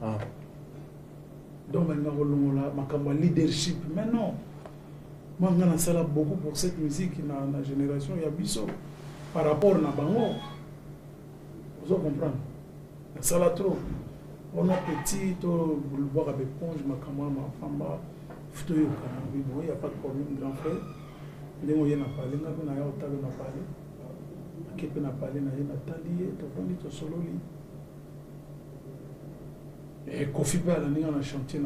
Ah. Donc maintenant, on a leadership. Mais non. Moi, on a beaucoup pour cette musique dans la génération. Il y a Bisso. Par rapport à Bango. Vous comprenez? Ça là trop. On a petit, boulevard avec Ponge, ma camarade, ma femme, il n'y a pas de problème, grand frère. Il y a parlé, il y a parlé. Il y a parlé, il y a solo. Et Kofi Pé, il y a chantier.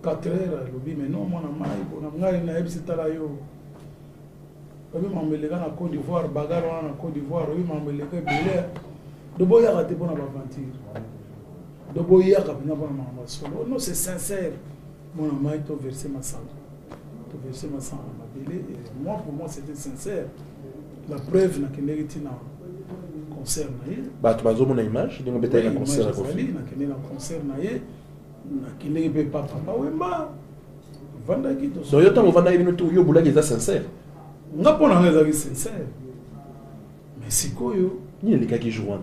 4 heures, mais non, moi, je suis là. Je suis en Côte d'Ivoire, bagarre en Côte d'Ivoire, je suis en Bélé. De boya raté pour l'aventure. De boya capina pour ma solo. Non, c'est sincère. Mon ami a versé ma sang. Tu versé ma sang à ma belle. Moi, pour moi, c'était sincère. La preuve n'a qu'une hérité dans concert naïe. Bah, tu vas voir mon image. Donc, on peut concert à Kofi. N'a qu'une concert naïe. N'a qu'une hérité papa Wemba. Vanda qui te. Donc, yotant vanda qui nous yo boula qui est sincère. N'a pas un raison sincère. Mais c'est quoi yo? Il y a les gars qui jouent.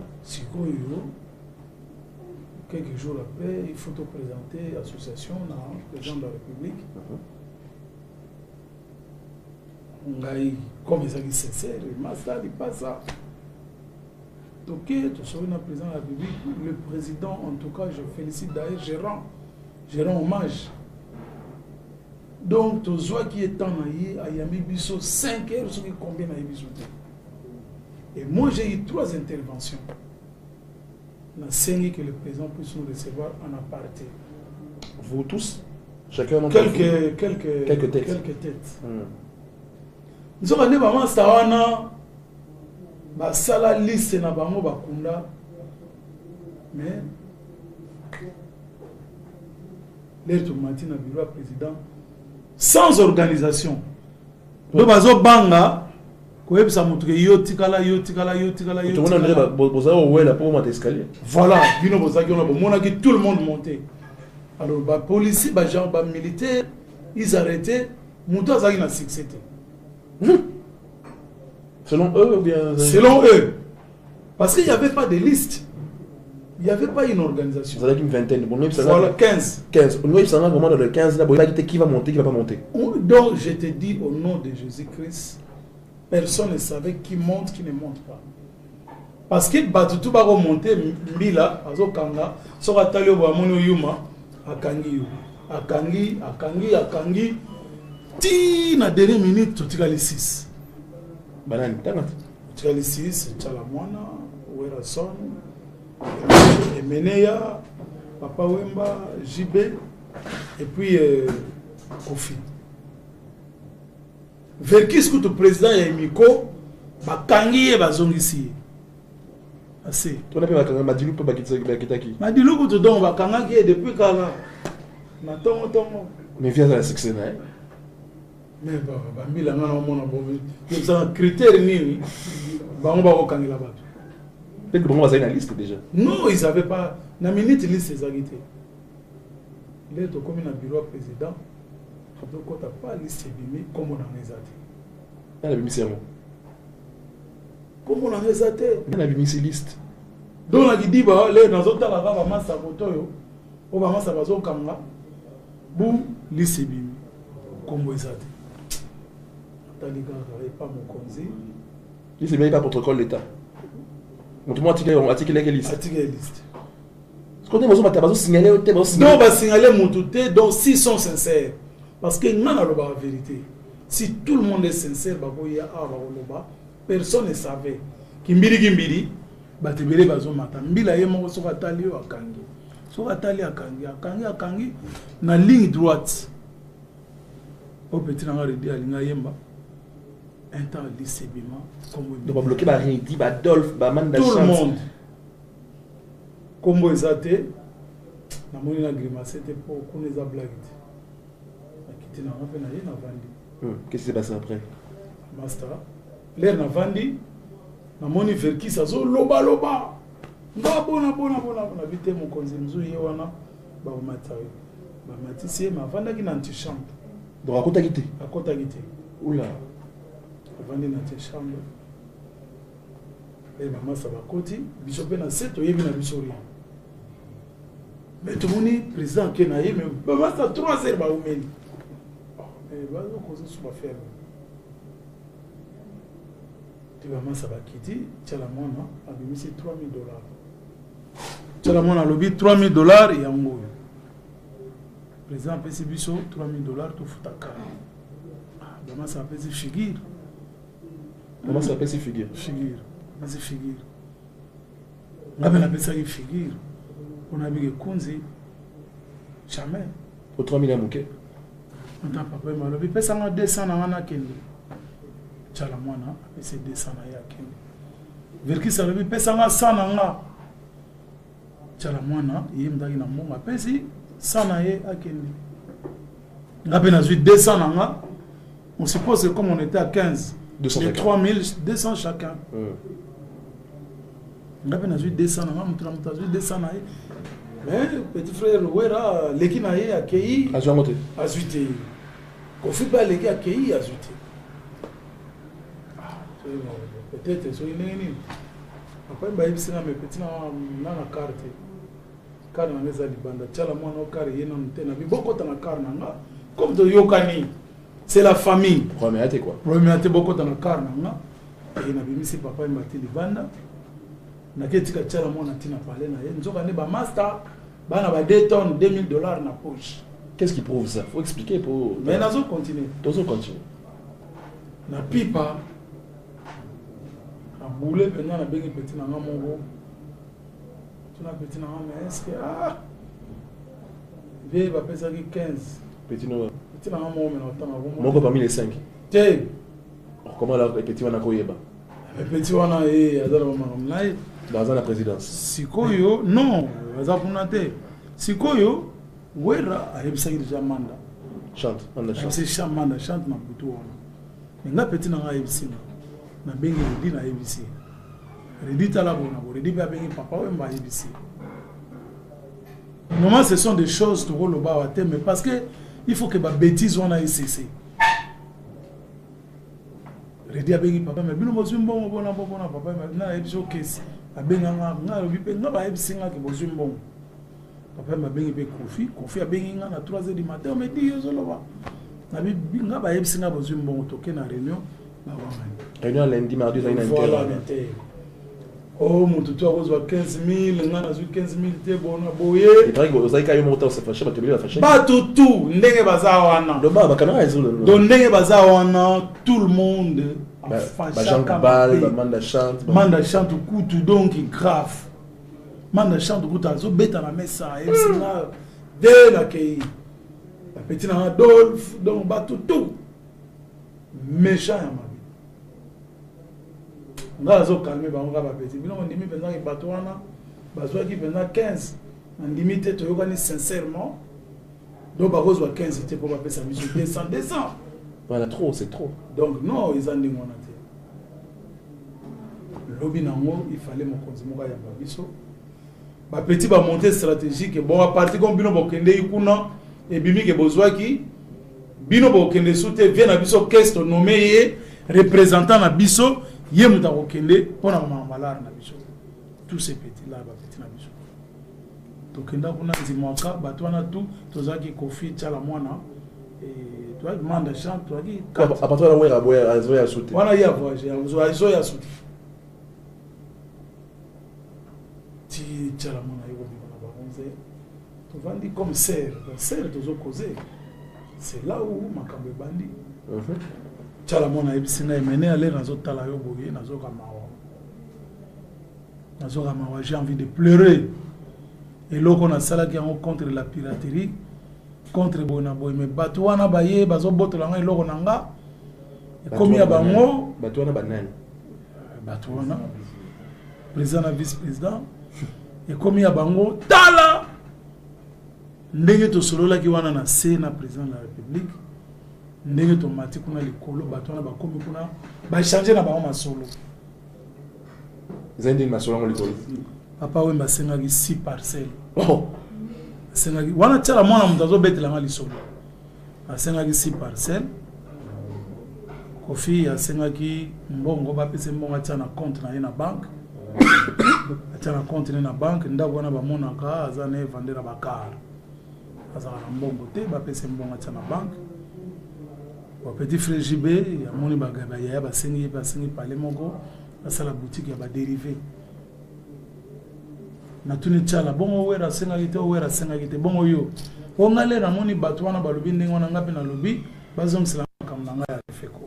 Quelques jours après, il faut te présenter l'association, le président de la République. Comme ils sont sincères, il n'est pas ça. Ok, tu seras le président de la République. Le président, en tout cas, je félicite d'ailleurs, je rends hommage. Donc, tu vois qui est en Ayami Bisso, 5 heures, ce qui combien Ayami. Et moi, j'ai eu 3 interventions. On a saigné que le président puisse nous recevoir en aparté. Vous tous? Chacun d'entre vous? Quelques têtes. Nous avons dit que Stawana, la liste na bango bakunda, mais l'air tomati na bureau président sans organisation. Donc, bazo banga. Voilà, tout le monde montait. Alors, les policiers, les militaires, ils arrêtaient. Selon eux ou bien? Selon eux. Parce qu'il n'y avait pas de liste. Il n'y avait pas une organisation. Vous avez une vingtaine. Voilà, 15. 15. Nous, il s'en a vraiment dans le 15. Qui va monter, qui ne va pas monter. Donc, je te dis au nom de Jésus-Christ, personne ne savait qui monte, qui ne monte pas. Parce que Batutu va remonter, Mila, Azokanga, sera talio Bamono Yuma, Akangi, ti na dernière minute, tu as les 6. Banane, tu as les 6, Chalamwana, Werason, Emeneya, Papa Wemba, JB, et puis Kofi. Vers qui est-ce que le président Yemiko bakangi et bazongisi assez. Tu n'as pas Madilu pour Bakitaki. Madilu pour te donner bakanga qui est depuis Kala. Natongo tongo. Mais viens à la succès là. Mais Bambi la ngana mona bobi. Il y a un critère ni ba on va bakangi là-bas. Peut-être que on va une liste déjà. Non, ils avaient pas na minute liste ces agité. Les to comme na bureau président. Donc, on n'a pas liste comme on a réalisé. On a mis c'est bon. Comme on a réalisé. On a mis ces listes. Donc, on a dit, bah, les dans autres là, on va masser photo, on va masser bazo kamga, bou liste bimi, comme on a réalisé. Taliga pas mon conseil. Liste bimi pas protocole l'État. Montre-moi article quelle liste. Article liste. Ce qu'on dit, bazo signaler, non, va signaler mon tout, donc s'ils sont sincères. Parce que non, la vérité. Si tout le monde est sincère, personne ne savait. Kimbiri, batibere bazomata. Mbila yemo soka tali akangi. Soka tali akangi na ligne droite. Au petit nanga redi alinga yemba. Un temps lycée bima comme on va bloquer ba Redi, ba Dolph, ba Manda tout le monde. Comme ezate na moni na grimace te pour connaître la blague. Qu'est-ce qui s'est passé après? Master, l'air n'a vendu, na moni verki ça zo loba. Bona, vite mon conseil nous yewana, ba matari. Ba matisi ma vanda ki na antichambre. Donc à côté quitté. À côté quitté. Oula. Vandi na antichambre. Et maman ça va côté, biso pe na 7 oyebi na biso rien. Mais tout le monde est président qui est naïf, mais ça 3 heures, bah, ou même. Mais bah, on cause sur faire. Tu vas ça va quitter, tu as la monnaie, a mis $3,000. Tu as la monnaie à lobby $3,000 et en gros. Le président a payé $3,000, tout fout à carré. Comment ça s'appelle figure? Comment ça s'appelle figure? Figure. C'est figure. On appelle ça une figure. On a vu que Kunzi, jamais. Pour 3 000 à Mouké. On t'a pas payé mal. Il peut s'en 200 à Kendi. Chalamwana, c'est 200 à Kendi. Verki ça il peut s'en 100 à Chalamwana, il me donne un mot. Il peut s'en 100 à Kendi. On a bien 200 à on suppose que comme on était à 15, les 3200 chacun. On a bien 200 à 200 à mais petit frère, l'équipe n'a pas accueilli. À Jouamote. À Zuité. Qu'on ne fait pas l'équipe accueilli à Zuité. Peut-être, c'est une année. Après, il y a des petits dans la carte. Car on est à Libanda. Tu as la moindre carte, il y a beaucoup de carte. Comme de Yokani. C'est la famille. Première quoi. Première beaucoup de carte. Et il y a des papa et Maté Libanda. Na ketika tchala mona tina parler na ye nzoka ne ba master bana ba 2 tonnes $2,000 na poche. Qu'est-ce qui prouve ça? Faut expliquer pour. Mais nazo continuer. Nazo continuer. Na pipa na boule pendant na bengi petit na ngamongo. Tu na petit na ngamongo est-ce que vie va pesa 15. Petit no. Petit na ngamongo mais na tama bon. Mongo parmi les 5. Té. Comment la petit wana koyeba? Petit wana azala mama ngai. Dans la présidence. Sikoyo, non, Sikoyo, Wera a réussi déjà Manda. Chante, Manda chante. C'est Manda chante na butu wana. Nga petit na réussi na bengi redi na réussi. Redi tala bona, redi ba bengi papa ou mba réussi. Normalement ce sont des choses to le ba waté mais parce que il faut que ba bêtise wana cessé. Redi a bengi papa mais bino bozumbo bona papa na réussi okesi. Abenga nga lobi pe nga ba ebisinga ke bozwi mbongo papa mabengi pe kofi abengi nga na 3h du matin on me dit yozoloba na bi nga ba ebisinga bozwi mbongo toke na réunion na wangani réunion lundi mardi ça ina inter oh mon tutu akozwa 15,000 nga na zwi 15,000 te bona boye et pareil que ozaika yo monta se fâcher ba te bila fâcher ba tutu ndenge baza wana do ba kana ezolo do ndenge baza wana tout le monde Manda chante coutu donc grave Manda chante coutu azo beta na mesa et sina de la kei la petite Adolphe donc bato tout méchant ya mabi nga azo calmer ba nga ba petit bino ndimi penza ki bato wana bazwa ki penza 15 ndimi te to yokani sincèrement donc ba kozwa 15 te pour ba pesa biso 200 voilà trop c'est trop donc non ils ont dit mon até lobby nango il fallait mon konzimo ya babiso ba petit ba montée stratégique bon à partir comme bino bokende ikuna et bimi ke bozwaki bino bokende soute vient na biso caisse nommé représentant na biso ye muta kokende pona mamalar na biso tous ces petits là ba petit na biso to kenda kuna nzimwaka bato wana tout tozaki kofi tchala mwana et toi demande chant toi qui à partir de là ouais azo ya soute wana ya voyage azo ya soute ti tchala mwana yo bina ba onze to vandi comme serre tozo causer c'est là où makambe bandi tchala mwana ebisinga emene aller nazo tala yo boye nazo kamawa j'ai envie de pleurer et loko na sala qui en contre la piraterie contre bonaboy mais bato wana baye bazo botola nga eloko nanga komi ya bango bato wana banani bato wana président na vice président et komi ya bango tala ndenge to solola ki wana na na président de la république ndenge to mati kuna likolo bato wana bakomi kuna ba changer na bango masolo zende masolo ngo likolo papa wemba senga ki 6 parcelles Sengaki wana tchala mwana mutazo betela nga lisolo asengaki 6 parcelles kofi asengaki mbongo bapese mbongo tia na compte na ye na banque atia na compte na banque ndako wana bamonaka aza na evandela bakar azala na mbongo te bapesa mbongo atia na banque wa petit frère JB amoni bagaba ya basengi pale moko asala boutique ya badérivé na tuni tchala bongo wera senga kite bongo yo ongale na moni bato wana balobi ndenge wana ngapi na lobi bazongisela makambo ya feko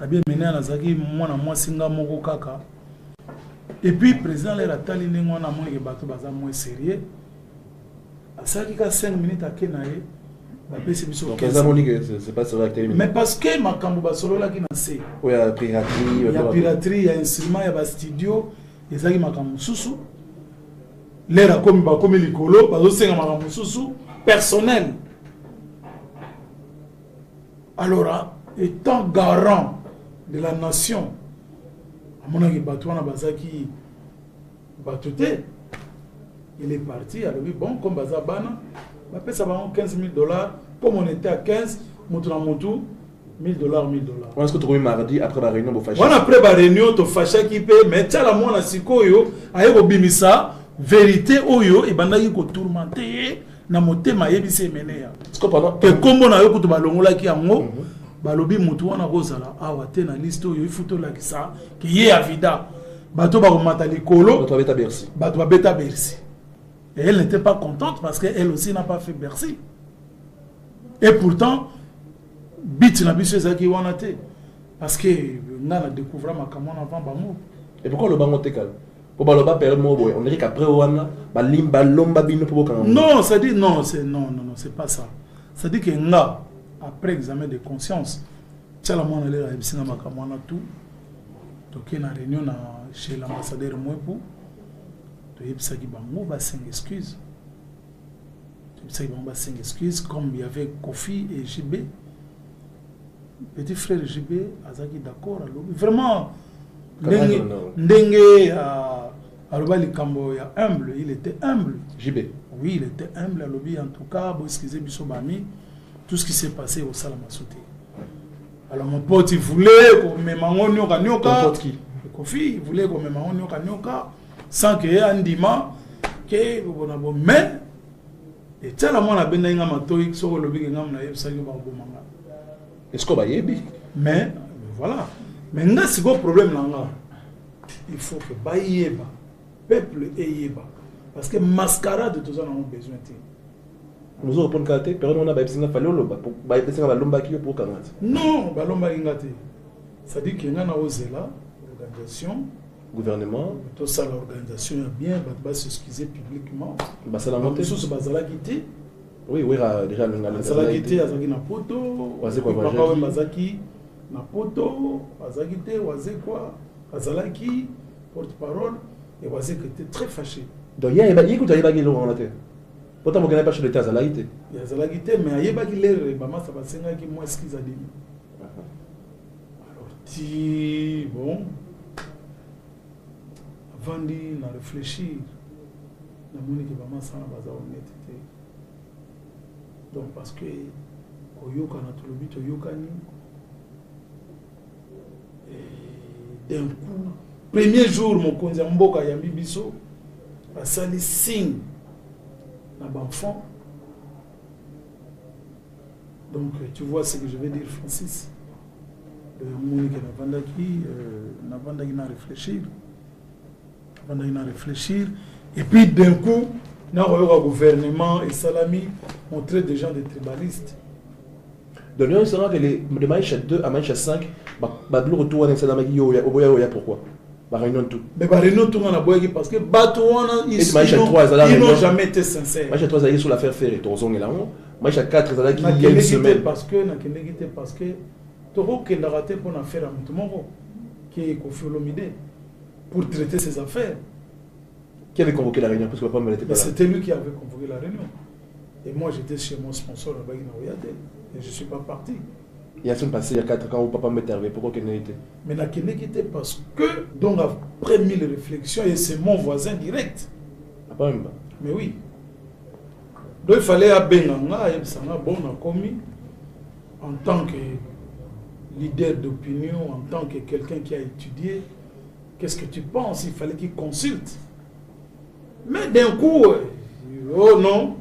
abie mena nazaki mwana mwasi nga moko kaka et puis président lera tali ndenge wana moni ke bato baza moins sérieux asaki ka 5 minutes akena ye bapesi biso donc ça moni que c'est pas sur l'acteur mais parce que makambo basolola ki na se oui ya piraterie ya instrument ya ba studio ezaki makambo susu lera komi ba komi likolo bazosenga makambo susu personnel. Alors étant garant de la nation à mon avis Batouana Bazaki Batouté il est parti alors oui bon comme Bazabana on paie ça $15 000 comme on était à 15 montou $1,000 $1,000. Est-ce que tu as eu mardi après la réunion on après la réunion tu fâché qui paie mais tu as la moine à sikoyo ayo bimisa vérité oyo et bandaki ko tourmenter na motema yebise menea est-ce que pendant que kombo na yo kutu balongola ki yango balobi mutu wana kozala awa te na liste oyo ifuto la kisa ki ye avida bato ba komata likolo bato ba beta Bercy et elle n'était pas contente parce que elle aussi n'a pas fait Bercy et pourtant bit na biso ezaki wana te parce que nga na découvrir makambo avant bango et pourquoi le bango te calme on dirait qu'après non, ça dit non, c'est pas ça. Ça dit que nga après examen de conscience, tu as la monnaie là, il y a tout. Donc il y a une réunion chez l'ambassadeur Mouepou. Tu as dit bango ba 5 excuses. Tu as dit bango 5 excuses comme il y avait Kofi et JB. Petit frère JB, azaki d'accord. Vraiment Ndenge Aloba Likambo ya humble, il était humble. JB. Oui, il était humble. Alobi en tout cas, bon, excusez Bissobami, tout ce qui s'est passé au Salama Sauté. Alors mon pote, il voulait qu'on me mangonne nyoka. Ton pote qui? Kofi, il voulait qu'on me mangonne nyoka sans qu'il y ait un dima que bon mais et tel à moi la bendaïna matoïk sur le big ngam na yebsa yo ba bomanga. Est-ce qu'on va yébi? Mais voilà. Mais là c'est quoi problème là? Il faut que baïeba peuple eyeba parce que mascarade de tout ça on a besoin de. Nous avons pour le période on a besoin de faire le pour baïber la lomba qui pour kangat. Non, ba lomba ingate. Ça dit qu'il y a une organisation gouvernement tout ça l'organisation est bien va s'excuser publiquement. Bah ça la montée sous bazala quitté. Oui, déjà le bazala quitté azaki na poto. Waze quoi papa bazaki na poto, azaki té waze quoi azalaki porte-parole et Wazé qui était très fâché. Donc il y a écoute il y a qui l'ont raté. Pourtant vous n'avez pas chez l'état azalaki. Il y a azalaki mais il y a qui l'air maman ça va senga qui moi excuse à dire. Alors ti bon avant de réfléchir la moni qui maman ça va za honnêteté. Donc parce que oyoka na tout le but oyokani et d'un coup premier jour mon konzi mboka ya bibiso a sali signe na enfant. Donc tu vois ce que je vais dire Francis. Monique n'a pas réfléchir et puis d'un coup na le gouvernement et Salami ont traité des gens de tribalistes. Donc nous savons que de Maïcha 2 à Maïcha 5 bah le retour à Salami pourquoi? Réunion tout. Mais réunion tout on a boyé parce que Batouana ils n'ont jamais été sincères. Maïcha 3 sur l'affaire Ferré Torzong et là Maïcha 4 qui il y a une semaine parce que Toro qui l'a raté pour affaire à Moutoumoro qui est Kofi Olomide pour traiter ses affaires. Qui avait convoqué la réunion parce que papa me l'était pas là. C'était lui qui avait convoqué la réunion. Et moi j'étais chez mon sponsor là-bas et je ne suis pas parti. Il y a semaine passée, il y a 4 ans où papa m'est arrivé, pourquoi qu'il n'a été? Mais n'a qu'il était parce que, donc après 1000 réflexions, et c'est mon voisin direct. Ah, pas même. Mais oui. Donc il fallait à Benanga, et ça m'a bon commis, en tant que leader d'opinion, en tant que quelqu'un qui a étudié, qu'est-ce que tu penses? Il fallait qu'il consulte. Mais d'un coup, oh non,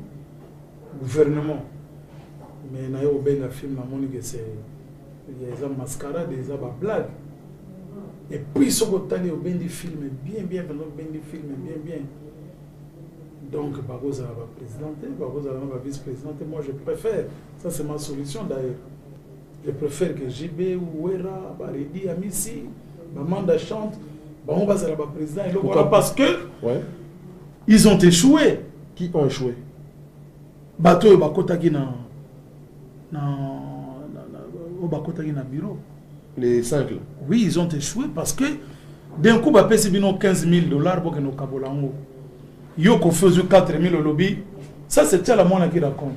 gouvernement. Mais il y a un film que c'est une mascarade, des blagues. Et puis, ce que tu as des films, bien, bien, bien. Donc, Bagoza va présidenter, Bagoza va vice-présidente. Moi, je préfère, ça c'est ma solution d'ailleurs. Je préfère que JB, Ouera, Baredi, Amissi, Bamanda chante, on va faire le président. Et voilà, parce que ils ont échoué. Qui ont échoué? Bateau et Bakotaki na bureau. Les 5 là. Oui, ils ont échoué parce que d'un coup, Bapé c'est bien 15 000 $, pour que nous cabolango. Yoko faisait 4 000 au lobby. Ça, c'est la moine qui raconte.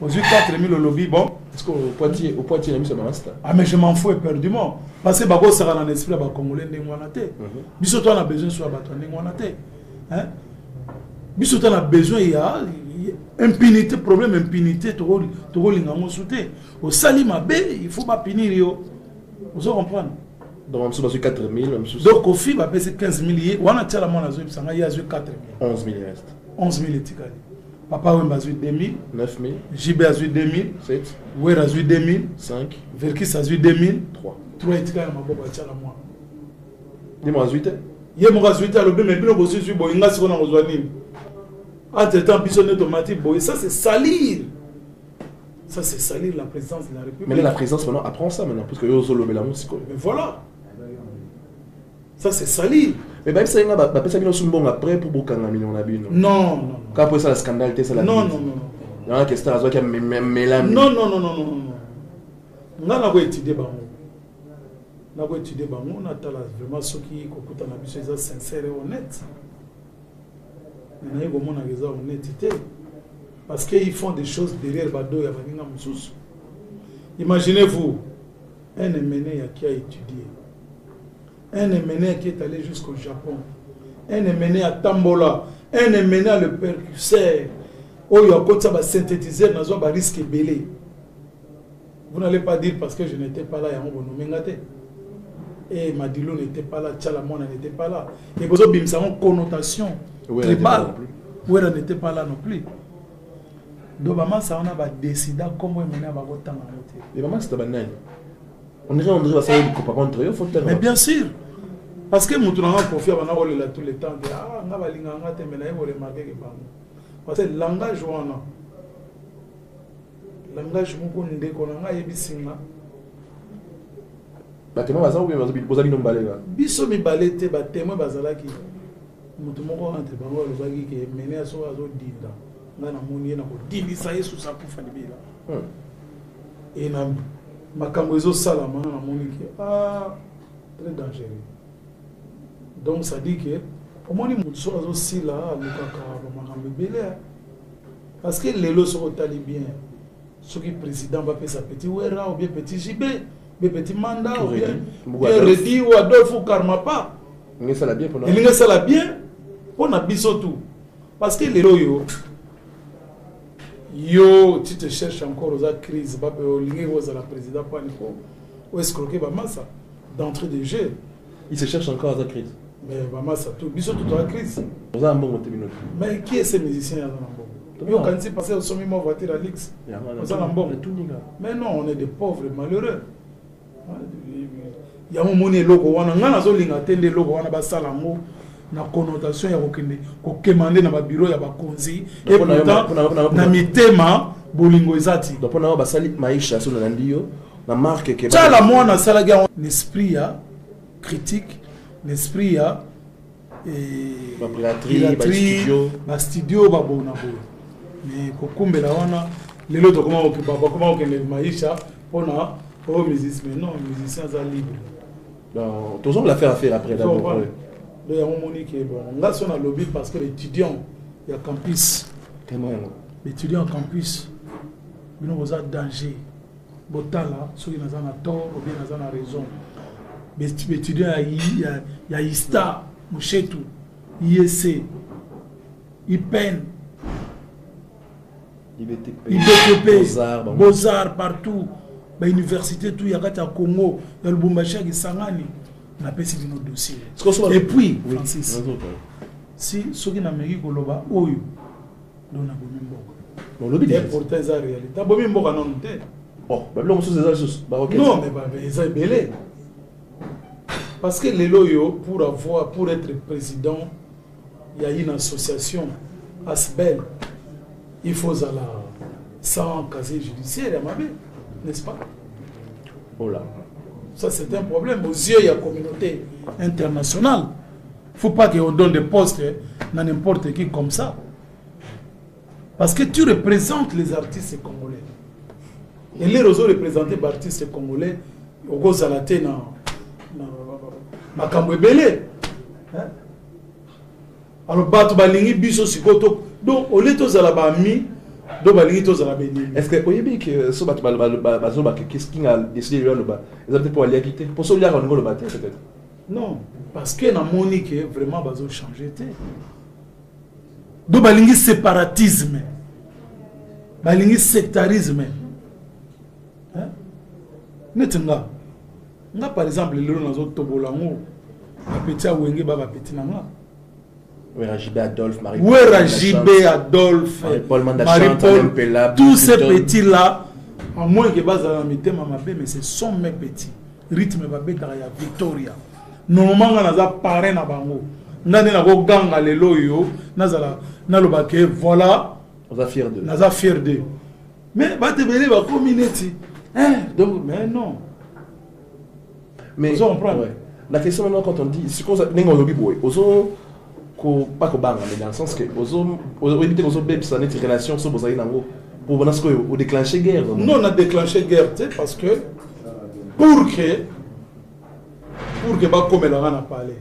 Aux 4 000 au lobby, bon. Est-ce qu'au Poitiers, il a mis ce master? Ah, mais je m'en fous éperdument. Parce que Bako sera dans l'esprit, les Congolais n'ont pas. Bisoto a besoin de soi, n'ont pas. Bisoto a besoin, il y a impunité, problème impunité, tu as sauté. Au Salimabé, il faut pas punir. Vous comprenez? Donc, on a 4 000. Donc, au FIB, c'est 15 000. On a tiré la monnaie, il y a 4 000. 11 000 reste. 11 000 étiquettes. Papa Wemba a 2 000. 9 000. JB a 2 000. 7. Ouer a 2 000. 5. Verkis a 2 000. 3. 3 étiquettes, ma boba tiré la monnaie. Dis-moi, 8. Il y a mon 8 à l'obé, mais bien, on suis bon, il y a ce qu'on a besoin. Entre-temps, pisonné automatique, ça c'est salir. Ça c'est salir la présidence de la République. Mais là, la présidence maintenant apprend ça maintenant, parce que yo solo la musique. Mais voilà. Ça c'est salir. Mais même ça, il y a un bon après pour Bokanga million d'habits. Non. Quand après ça, le scandale, c'est la non. Il y a un question à qui a mélange. Non. On a étudié Bango. On a étudié Bango, on a vraiment ceux qui sont sincères et honnêtes. On a des honnêteté. Parce qu'ils font des choses derrière Bado et Abaninga Moussous. Imaginez-vous, un MNE qui a étudié, un MNE qui est allé jusqu'au Japon, un MNE à Tambola, un MNE à le percusseur, où il y a un ça va synthétiser dans un risque belé. Vous n'allez pas dire parce que je n'étais pas là, et Madilo n'était pas là, Tchalamona n'était pas là. Et vous avez une connotation tribale. Où elle n'était pas là non plus. Donc, maman, ça on a décidé comment on a voté. Et maman, c'était banal. On dirait que ça va être contre eux. Mais bien sûr. Parce que nous avons confié à nous tout le temps. Ah, on va remarquer que parce que le langage, langage, on a un battement baza ou bien bozali no mbalela biso mi balete ba témoin bazalaki mutu moko entre bango lobaki ke mene aso azo dinda ngana moni na ko dindisa Yesu sa kufa libela et na makambo ezo sala na moni ke très dangereux. Donc ça dit que au moins mutu so azo sila lukaka ba makambo belé parce que lelo so tali bien ce qui président va faire sa petit Ouera ou bien petit JB. Mais petit mandat, ou bien Redi ou Adolphe ou Karmapa. Il y a bien pour na tout. Parce que les loyaux, tu te cherches encore aux crises, la président Panico, ou escroquer Bamassa d'entrée de jeu. Il se cherche encore à la crise. Mais Bamassa, tout la crise. Mais qui est ce musicien quand il passé au sommet, moi, voiture à l'X. Mais non, on est des pauvres malheureux. Il y a un moment où on a des logo, on a salango, na connotation ya kokende, kokemande na ba bureau ya ba konzi, et pourtant na mitema bolingo ezati. Donc on a basali maisha sur la ndio, na marque que. Ça la moi na salaga un esprit ya critique, l'esprit ya ba studio ba bona bo. Mais kokumbe la wana lelo to comment okende maisha pona oh, musicien, mais non, musicien sont libres. Donc, tous on l'a fait à faire après d'abord. Il y a un moment qui est bon. Là, on a lobby parce que les étudiants, il y a campus. Les étudiants en campus, ils ont un danger. Botan là, ceux qui ont tort ou bien ils ont raison. Les étudiants, il y a ISTA, Mouchetou, IEC, IPEN, IBTP, Beaux-Arts partout. L'université tout yakati ya Congo ya Lubumbashi ya Kisangani n'a pas signé notre dossier. Et puis, Francis, si ceux qui n'ont pas dit que l'Oba, oh, on a bomi mboka. Et pourtant, c'est la réalité. T'as bomi mboka non t'es. Oh, bah là on se sait non, mais c'est belé. Parce que les loyaux, pour être président, il y a une association ASBEL. Il faut aller sans casier judiciaire, n'est-ce pas? Oh là. Ça, c'est un problème. Aux yeux de la communauté internationale, il ne faut pas qu'on donne des postes à n'importe qui comme ça. Parce que tu représentes les artistes congolais. Et les réseaux représentés par artistes congolais, au Gozalate, na Kambwebele. Alors, Bato Balingi Biso Sikoto. Donc, au lieu de ça, est-ce que vous savez que ce qu'est-ce qui a décidé de le battre? Ils ont peut-être pas aller quitter. Pour ça, il y a un le battre peut-être. Non, parce que na Monique vraiment bazo changer. Donc, balingi séparatisme, balingi sectarisme. Netenga. Nga par exemple le nazo tobolango, petit awenge baba petit nanga. Rajibé Adolphe, Marie Adolphe, Marie-Paul, tous ces petits-là, à moins que base à la mité, mais ce sont mes petits. Rythme va être à Victoria. Normalement, on a parlé na bango. On a ganga les loyo, na le baquet, voilà. On a fier d'eux. On a fier d'eux. Mais bah te belé va communauté. Donc, mais non. Mais la question maintenant quand on dit, c'est qu'on a n'engo lobi boy, pas que bang, mais dans le sens que aux éviter aux bébés ça n'est relation sur besoin nango pour voir ce que au déclencher guerre. Non, on a déclenché guerre, parce que pour que pas comme elle en a parlé.